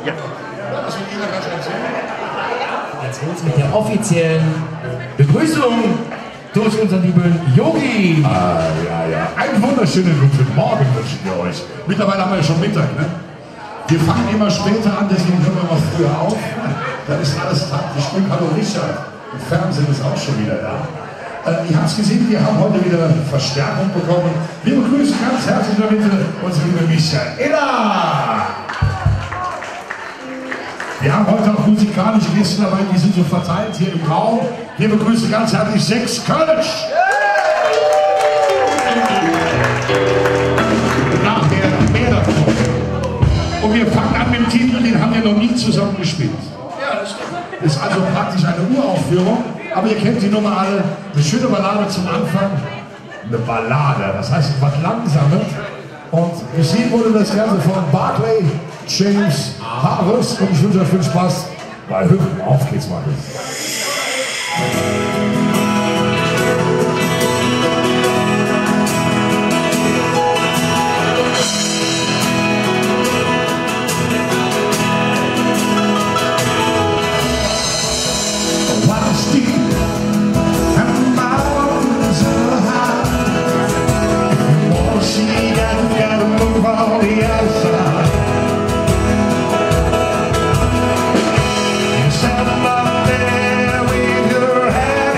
Ja. Was will jeder gleich erzählen? Jetzt geht's mit der offiziellen Begrüßung durch unseren lieben Yogi. Ja. Einen wunderschönen guten Morgen wünschen wir euch. Mittlerweile haben wir ja schon Mittag, ne? Wir fangen immer später an, deswegen hören wir mal früher auf. Dann ist alles taktisch. Hallo Richard. Das Fernsehen ist auch schon wieder da. Ihr habt es gesehen, wir haben heute wieder Verstärkung bekommen. Wir begrüßen ganz herzlich in der Mitte unsere liebe Michaela. Wir haben heute auch musikalische Gäste dabei, die sind so verteilt hier im Raum. Wir begrüßen ganz herzlich 6 Kölsch. Nachher mehr davon. Und wir fangen an mit dem Titel, den haben wir noch nie zusammen gespielt. Ja, das stimmt. Ist also praktisch eine Uraufführung, aber ihr kennt die Nummer alle. Eine schöne Ballade zum Anfang. Eine Ballade, das heißt etwas Langsames. Und geschrieben wurde das Ganze von Barclay James Harris. Und ich wünsche euch viel Spaß bei Hüpfen. Auf geht's mal. Stand up there with your head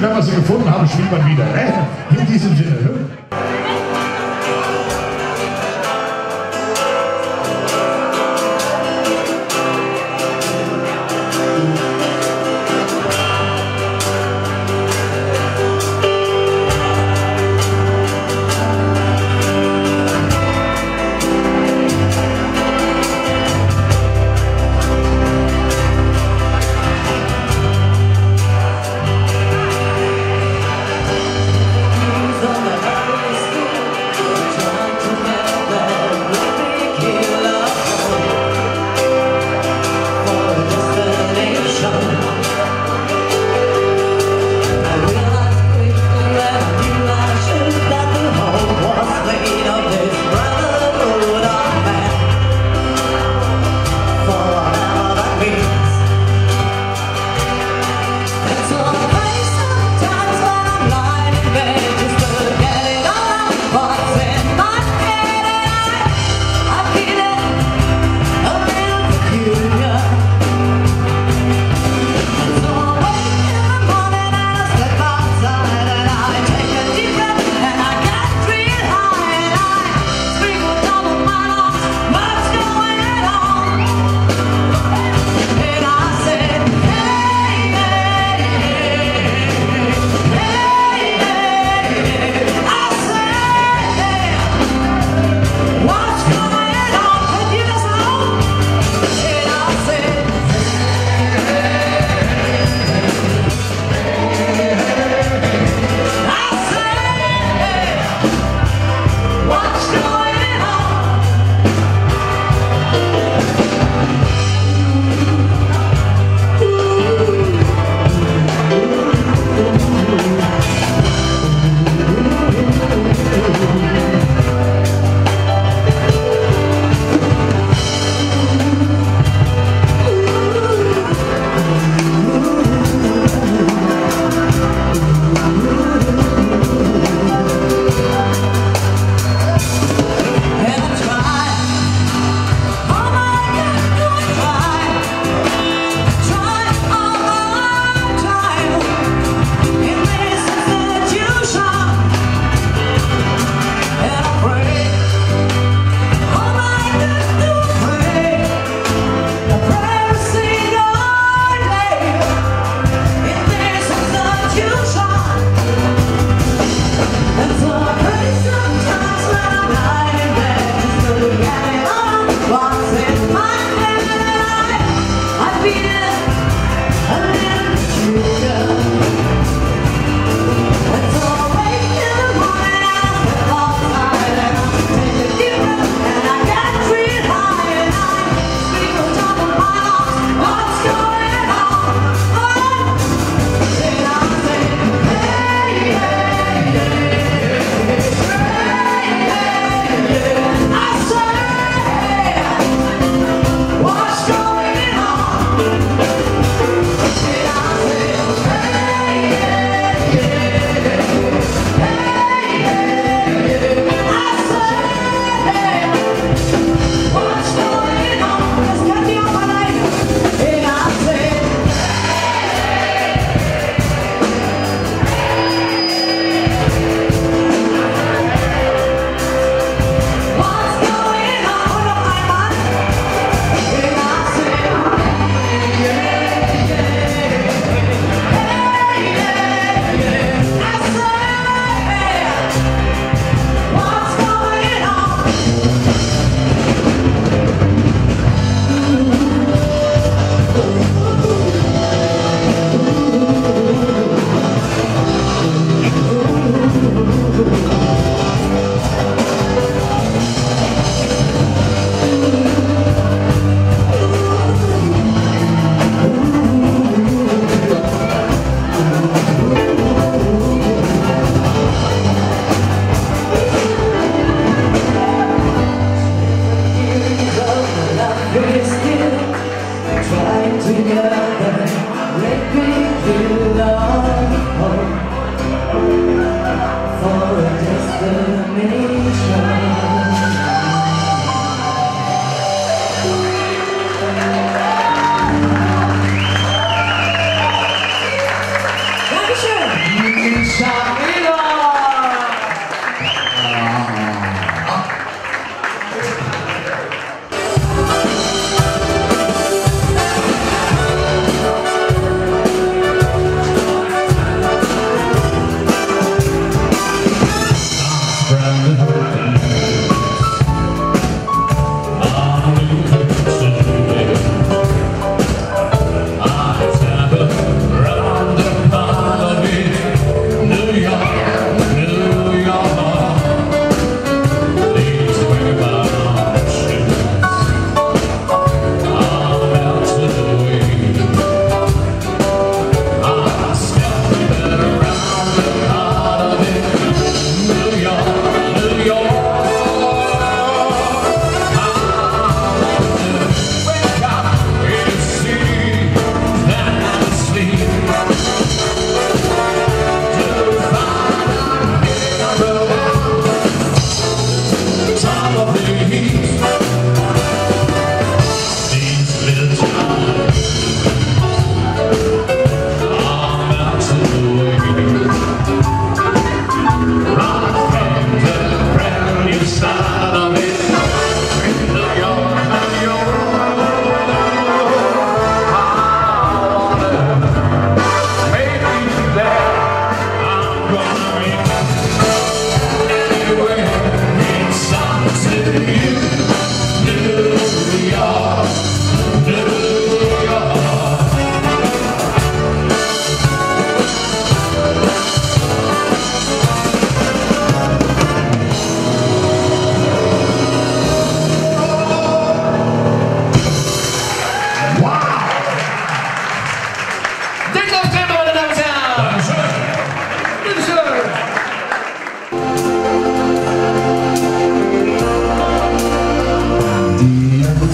wenn wir sie gefunden haben, spielt man wieder. Ne? In diesem Sinne. Ne? On the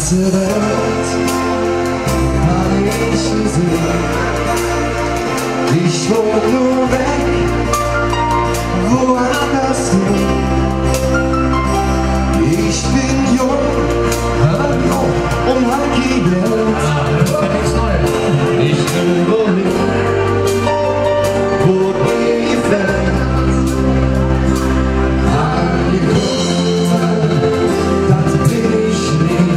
ganze Welt habe ich gesehen. Ich wollte nur weg, woanders hin. Ich bin jung und hab die Welt. Ich will wohin, wo die Welt angekommen, das bin ich nicht.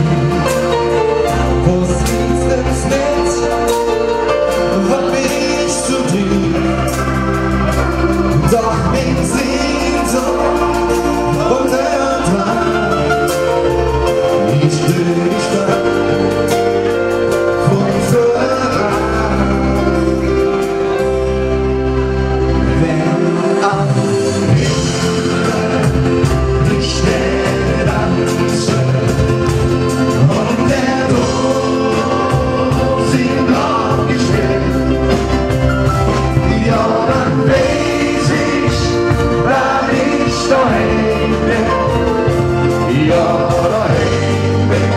Wo sieht's ins Netz, was bin ich zu dir? Doch bin Sehnsucht und Ertrag. Ich will dich da von verraten. Wenn am Himmel die Sterne tanzen und der Tod singt blau gestellt, ja, dann weiß ich, dass ich daheim bin. Ja, daheim bin.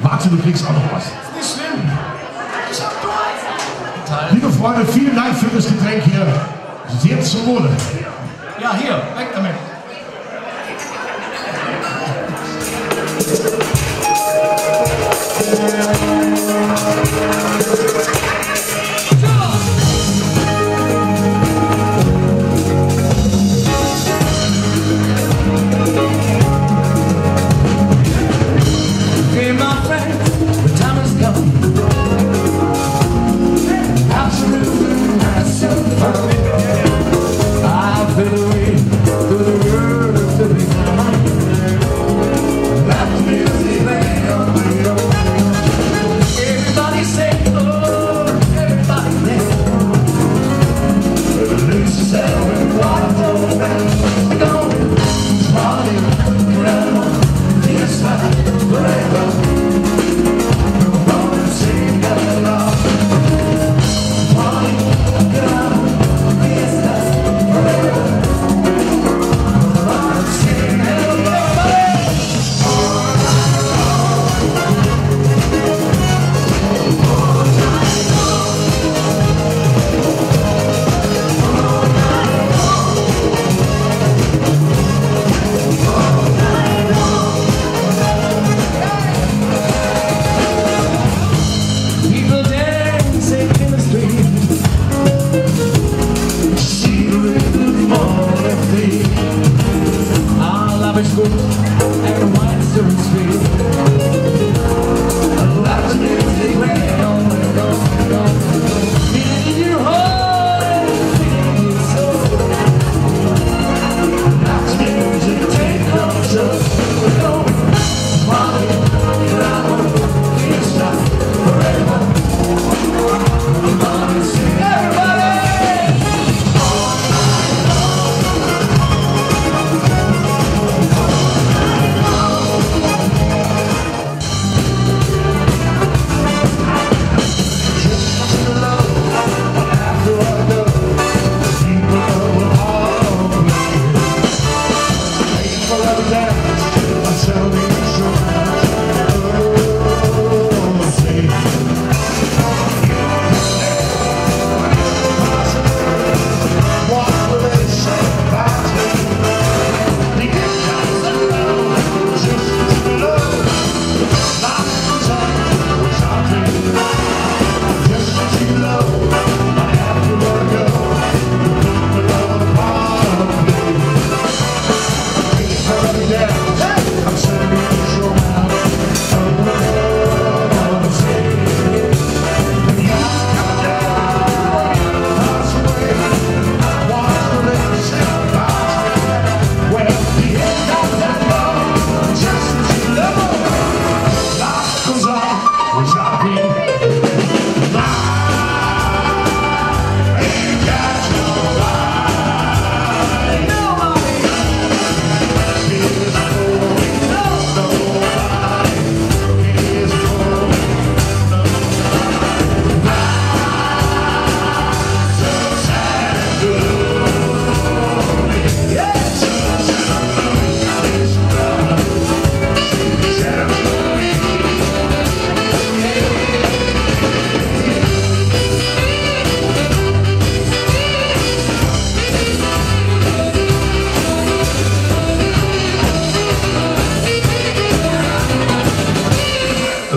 Warte, du kriegst auch noch was. Ist nicht schlimm. Ich hab Durst. Liebe Freunde, vielen Dank für das Getränk hier. Sehr zum Wohle. Ja, hier, weg damit.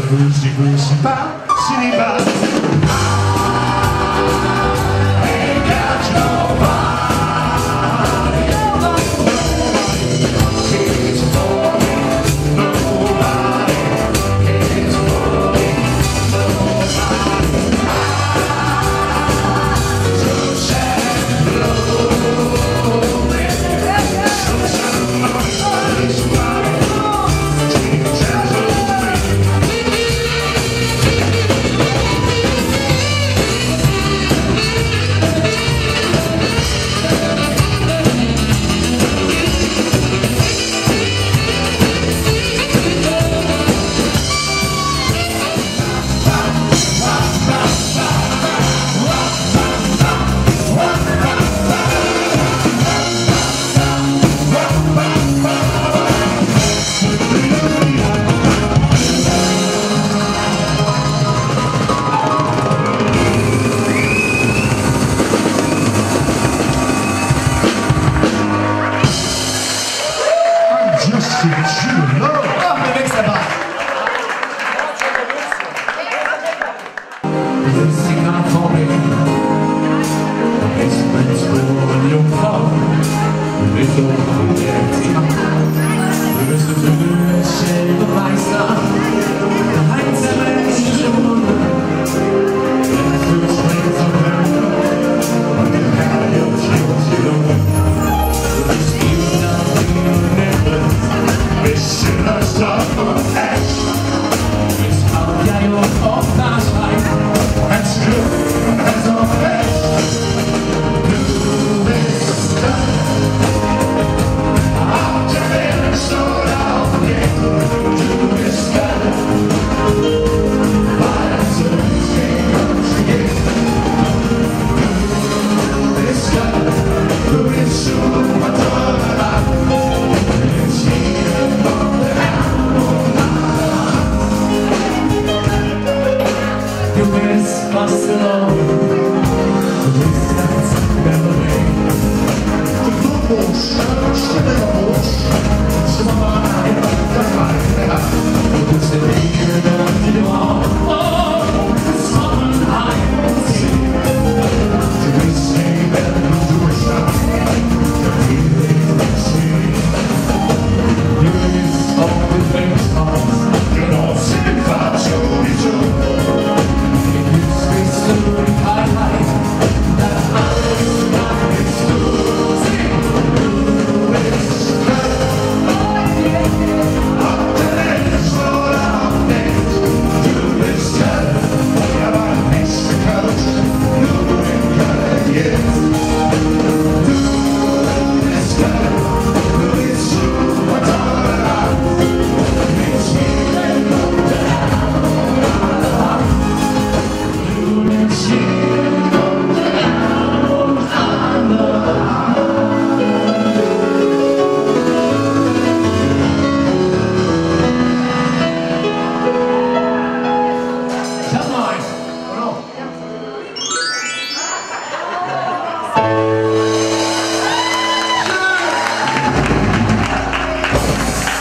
Goosey, goosey, bop, city bop. Ain't got nobody. Nobody cares for me. Nobody cares for me. Nobody. So sad and lonely. So sad and lonely.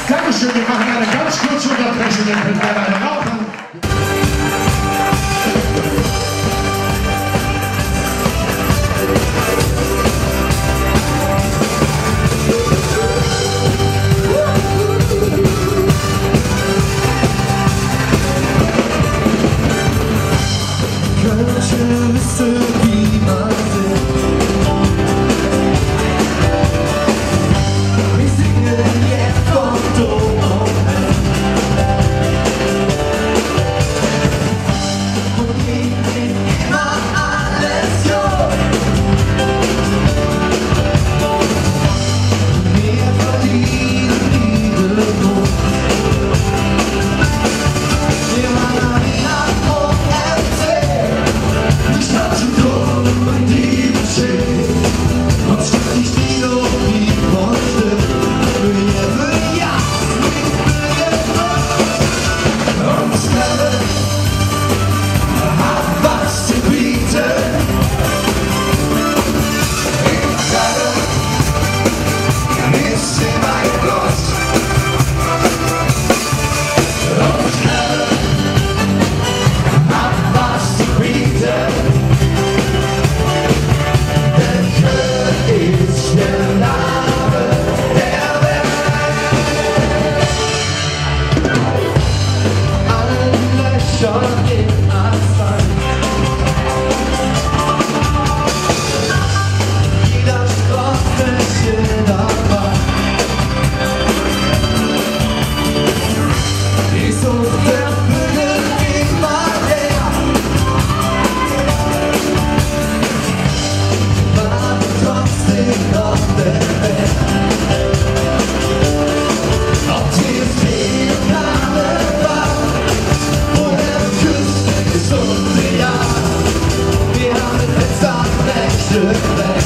Dankeschön, wir machen eine ganz kurze Unterbrechung, dann könnt ihr eine rauchen. schon im Asphalt. Jeder Straße Schilder war. Die Sucht der Vögel immer her. War trotzdem noch der Weg. Ob tief viel Name war, wo der Küste ist unser Jahr. Wir haben letzter Nächte weg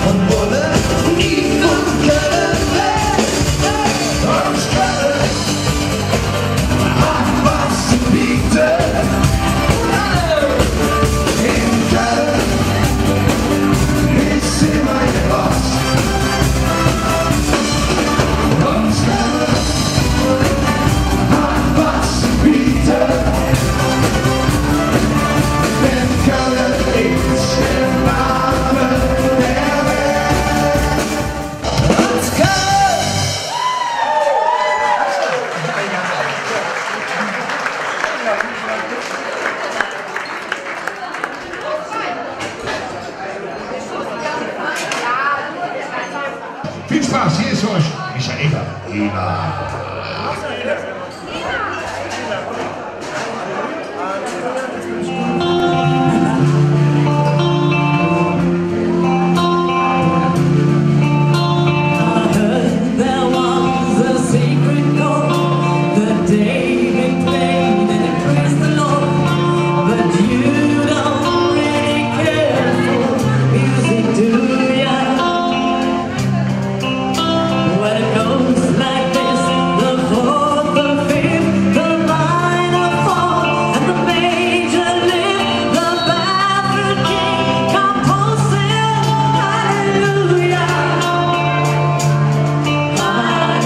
und wollen nie und können weg. Uns können hat was zu bieten. In Köln ist immer etwas. Uns können hat was zu bieten. In Köln ist der Name der Welt. Uns Köln! Viel Spaß, hier ist euch Michaela. There was a secret chord that David played and it praised the Lord. But you don't really care for music, do ya? Well, it goes like this: the fourth, the fifth, the minor fall, and the major lift, the baffled king composing hallelujah.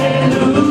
Hallelujah.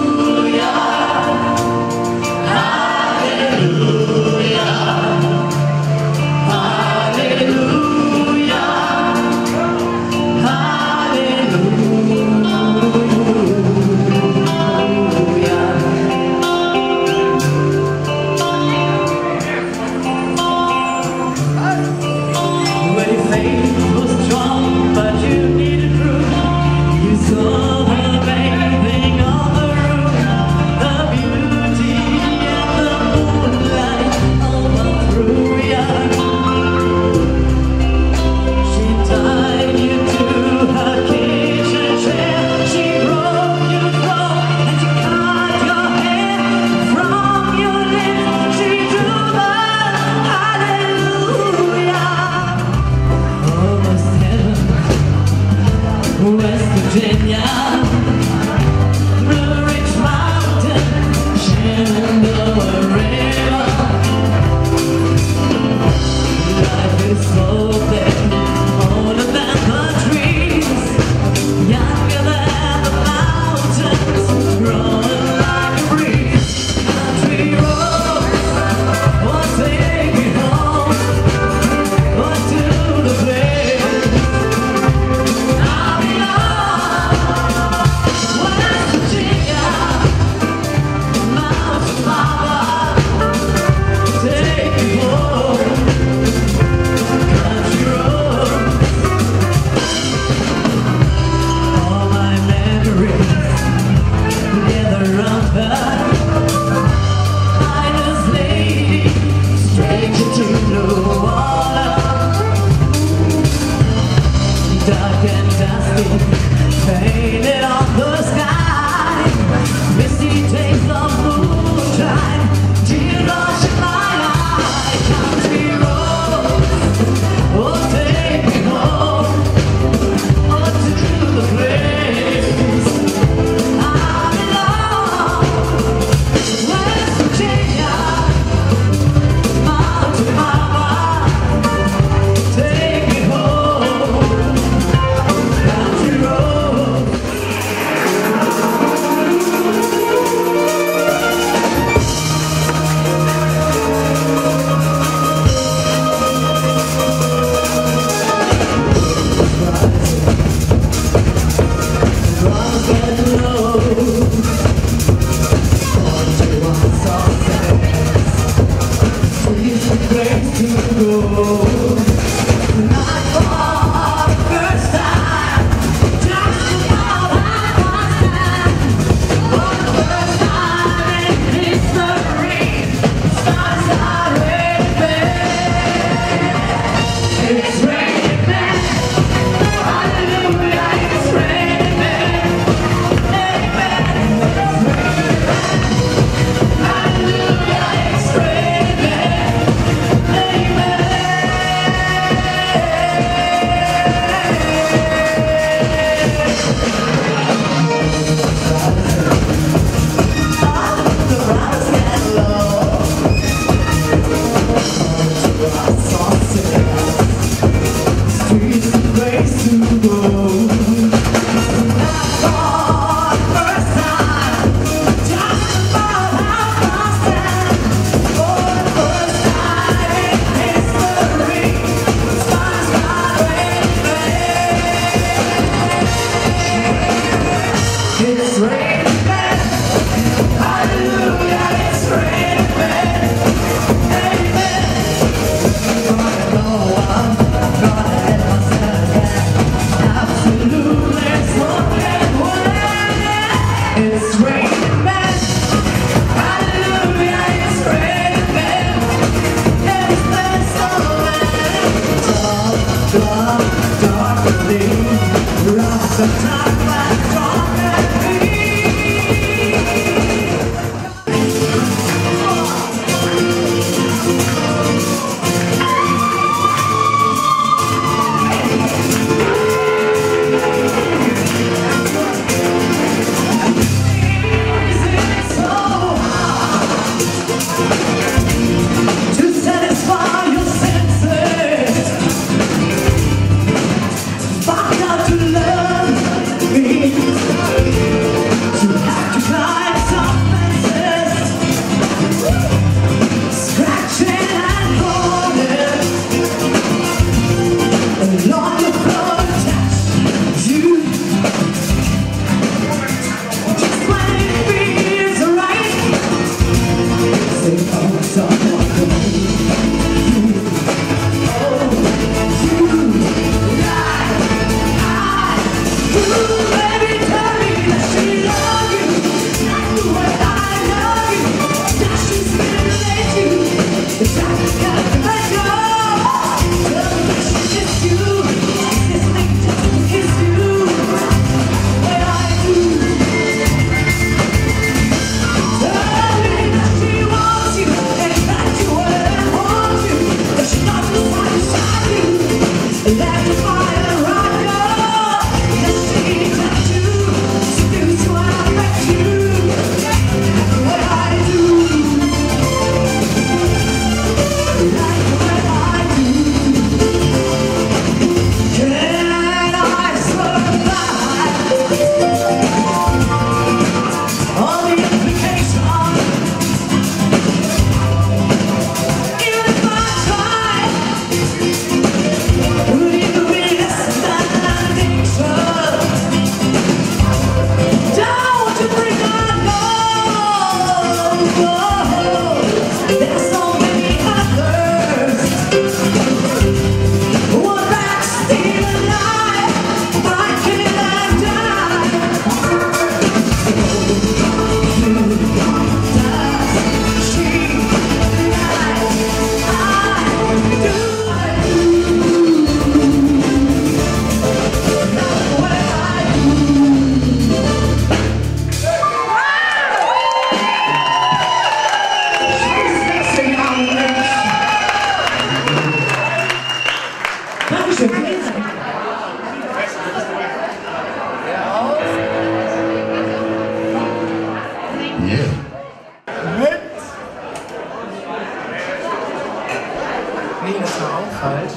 falsch.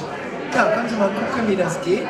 Ja, kannst du mal gucken, wie das geht?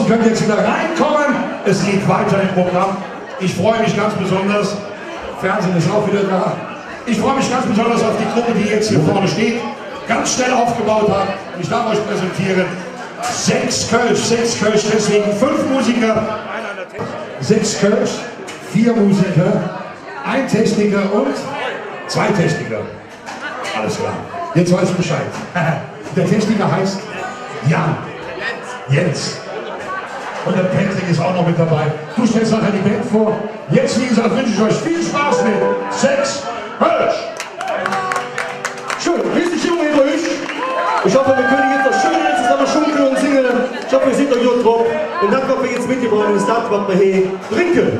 Könnt jetzt wieder reinkommen. Es geht weiter im Programm. Ich freue mich ganz besonders. Fernsehen ist auch wieder da. Ich freue mich ganz besonders auf die Gruppe, die jetzt hier vorne steht. Ganz schnell aufgebaut hat. Ich darf euch präsentieren. 6 Kölsch, deswegen 5 Musiker. 6 Kölsch, 4 Musiker, 1 Techniker und 2 Techniker. Alles klar. Jetzt weiß ich Bescheid. Der Techniker heißt Jan. Jens. Und der Patrick ist auch noch mit dabei. Du stellst nachher die Band vor. Jetzt, wie gesagt, wünsche ich euch viel Spaß mit 6 Kölsch. Schön, richtig jung hinter euch. Ich hoffe, wir können jetzt noch schön zusammen schunkeln und singen. Ich hoffe, wir sind euch gut drauf. Und dann kommen wir jetzt mitgebracht und das das, was wir hier trinken.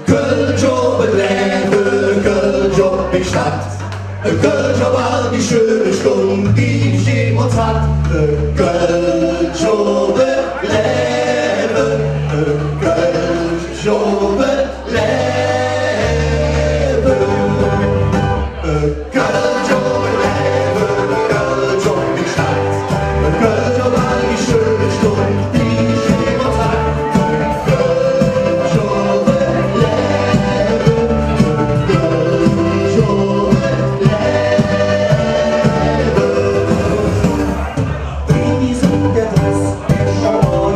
Kölsch ob het leven, Kölsch ob die Stadt. Kölsch ob all die schöne Stunden, die ich jemals hat. Kölsch ob het leven, Kölsch ob het leven. Kölsch ob het leven, Kölsch ob die Stadt. Kölsch ob all die schöne Stunden, die ich jemals hat. Wie so der Dress, der Schau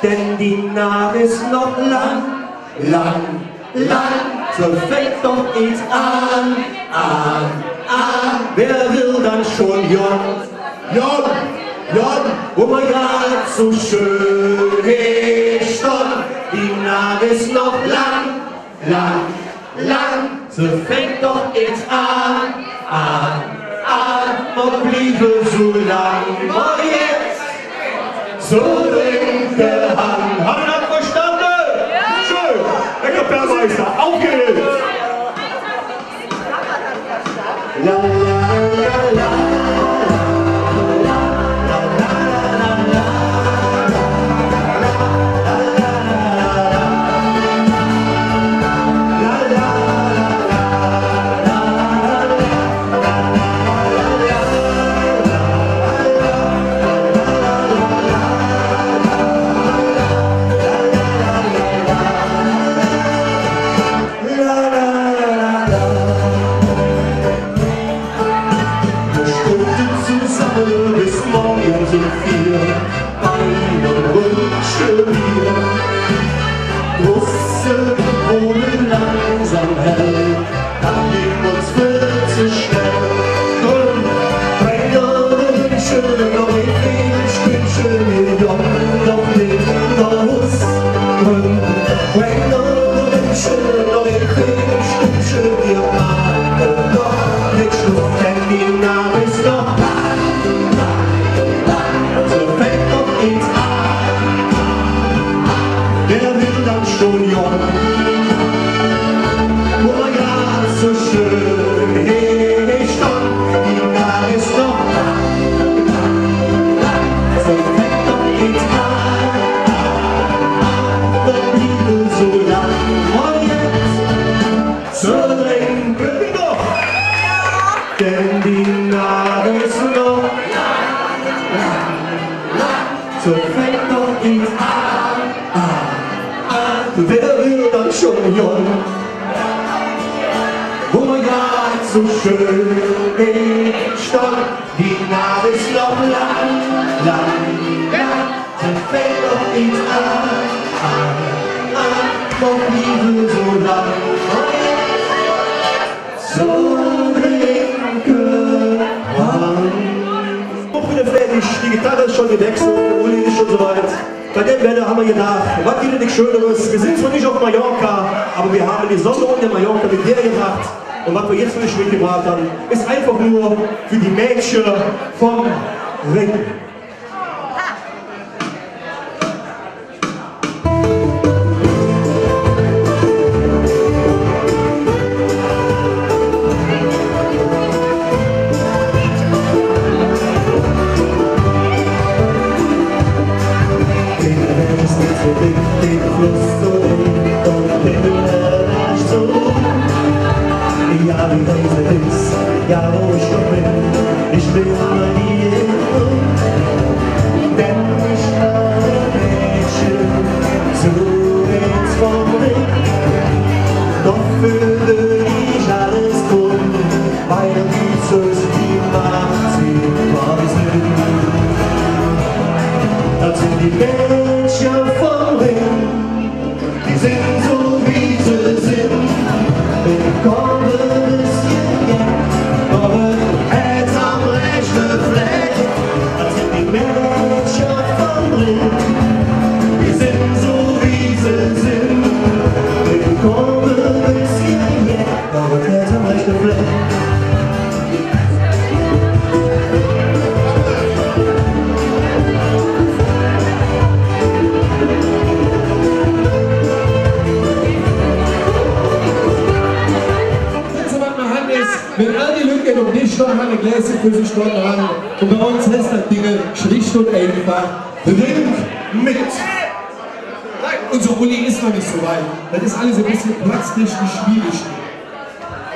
denn die Nacht ist noch lang, lang, lang, so fängt doch jetzt an. Wer will dann schon Jon, wo man grad so schön ist, die Nacht ist noch lang, lang, lang, so fängt doch jetzt an, und bliebe so lang, und jetzt so linke Hand. Haben wir das verstanden? Ja! Schön! Herr Kapellmeister, aufgeregt! La, la, la, la. Denn die Nacht ist noch so fängt doch jetzt an. Wer will dann schon jung, wo man grad so schön stand. Die Nacht ist noch lang, lang, lang, so fängt doch jetzt an, und Liebe so lang, so die Gitarre ist schon gewechselt, Uli ist schon soweit. Bei dem Wetter haben wir gedacht, was gibt es nicht Schöneres? Wir sind zwar nicht auf Mallorca, aber wir haben die Sonne unter Mallorca mit der gemacht. Und was wir jetzt für dich mitgebracht haben, ist einfach nur für die Mädchen vom Ring. Den Fluss so und den Himmel so. Ja, wie Reise ist, ja, wo ich schon bin, ich will mal hier hin. Denn ich habe Mädchen so ins vom Ring. Doch würde ich alles tun, weil dieses die Macht sie quasi. Das sind die Mädchen vom Ring, die sind so wie sie sind. Ich komme ein bisschen Geld, aber Herz am rechten Fleck. Das sind die Mädchen vom Ring, die sind so wie sie sind. Ich komme ein bisschen Geld, aber Herz am rechten Fleck. Wenn all die Leute noch nicht noch eine Gläser für sich dort haben, und bei uns heißt das Ding schlicht und einfach Ring mit. Unser Uli ist noch nicht so weit. Das ist alles ein bisschen platztechnisch schwierig.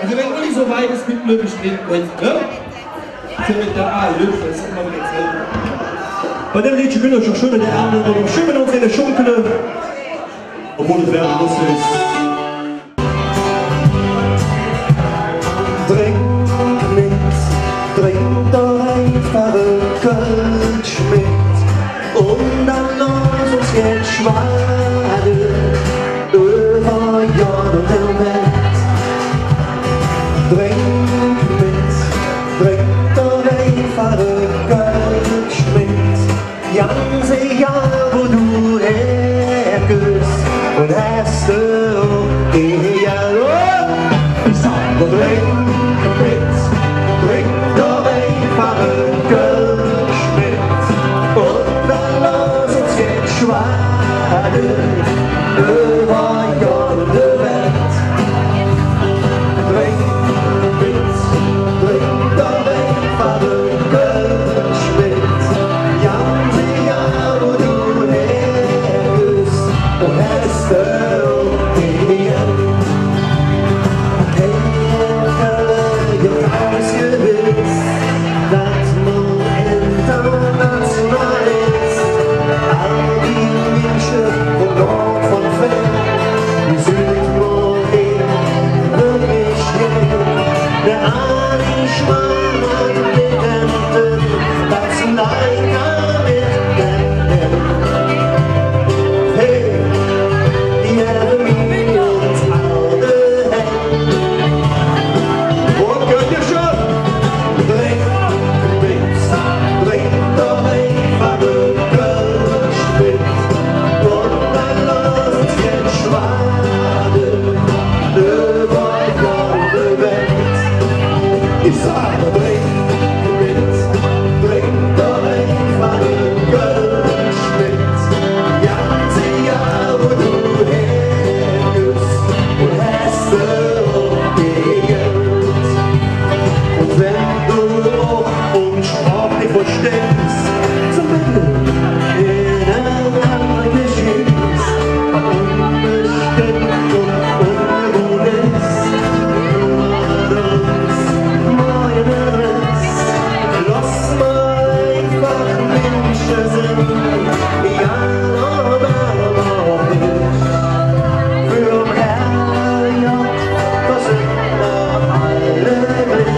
Also wenn Uli so weit ist, mit möglich reden könnt, ne? Ist ja mit der A-Löwe, das ist immer wieder dasselbe. Bei dem Liedchen können wir schon schön in die Arme und schön uns in der Schunkele, obwohl es werden muss ist. Trink doch einfach ein Kölsch mit und dann lass uns jetzt Schwade über Jord und der Welt. Trink mit, trink doch einfache Goldschmidt. Ganze Jahr, wo du hergehst und hast du eher ich sag, trink mit, trink doch einfache Goldschmidt. Und dann lass uns jetzt schwaden über Jord und der Welt. Trink mit, trink doch einfache Goldschmidt. Ganze Jahr, wo du hergehst und hast du eher. Hey, jag tar gewiss dat man internationalist. All die Menschen und Nord von Feld, die sind nur wirklich schnell. Der Anischmann hat den Enten, dazu leider mit den hey, die haben uns alle Hände. Und könnt ihr schon? Trink mit, trink doch einfache Goldschmidt. Und dann lass uns jetzt schwaden über Jord und Welt. Ich sage, trink mit, trink doch einfache Goldschmidt. Ganze Jahr, wo du hergehst und hast du Geld. Und wenn du auch und Sport nicht verstehst, so bitte in einem anderen Geschiss, was unbestimmt und ungewohnt ist. Neueres, lass mal einfach Menschen sind, ja, aber auch nicht. Für Herrgott, das sind wir alle drin.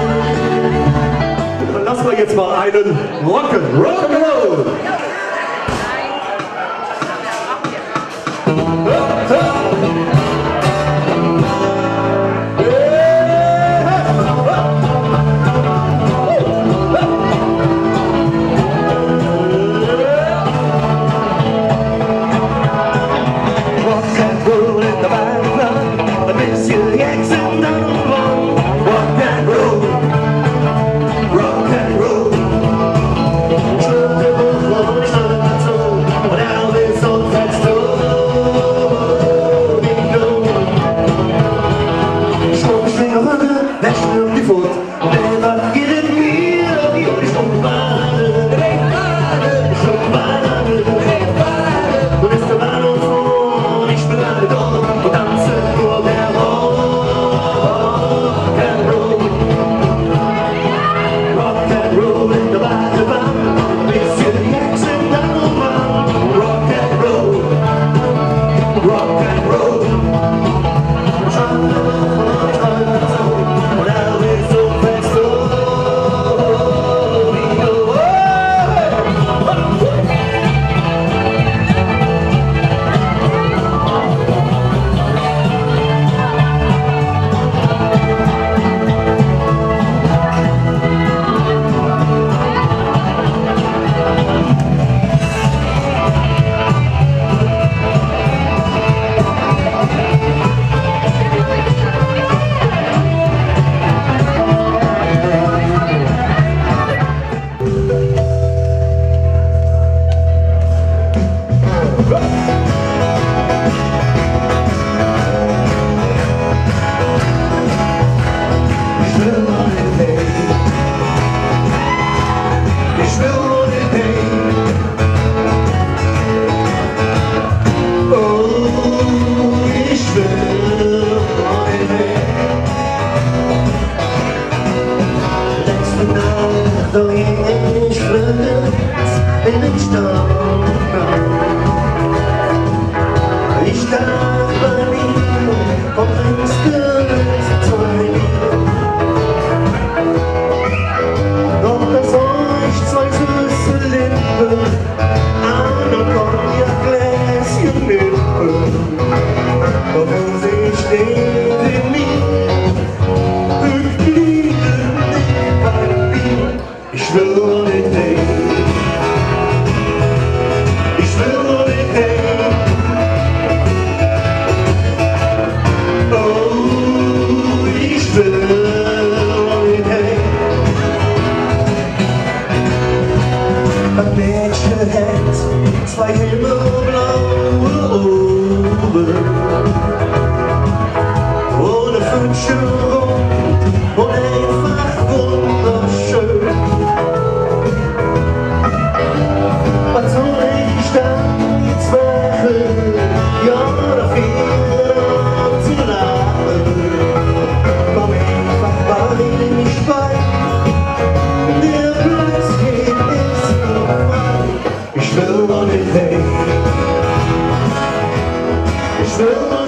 Dann lassen wir jetzt mal einen Rock'n'Roll. Rock'n'Roll in the background, a bisschen Jackson down the run. Rock'n'Roll, Rock'n'Roll. Schöne Woche und schöne Nation und Elvis und Fats Schwung, schwingere, wer schnürt die Furt? Wer geht in mir, die Schwungbade, Schwungbade, und ist der Mann und Frau, ich bin alle dort und tanze nur der Rock'n'Roll. Rock'n'Roll in der Badebahn, bisschen Jackson dann und wann. Rock'n'Roll, Rock'n'Roll. Schande von Nation und Elvis und Fats in den Staub. schwimmen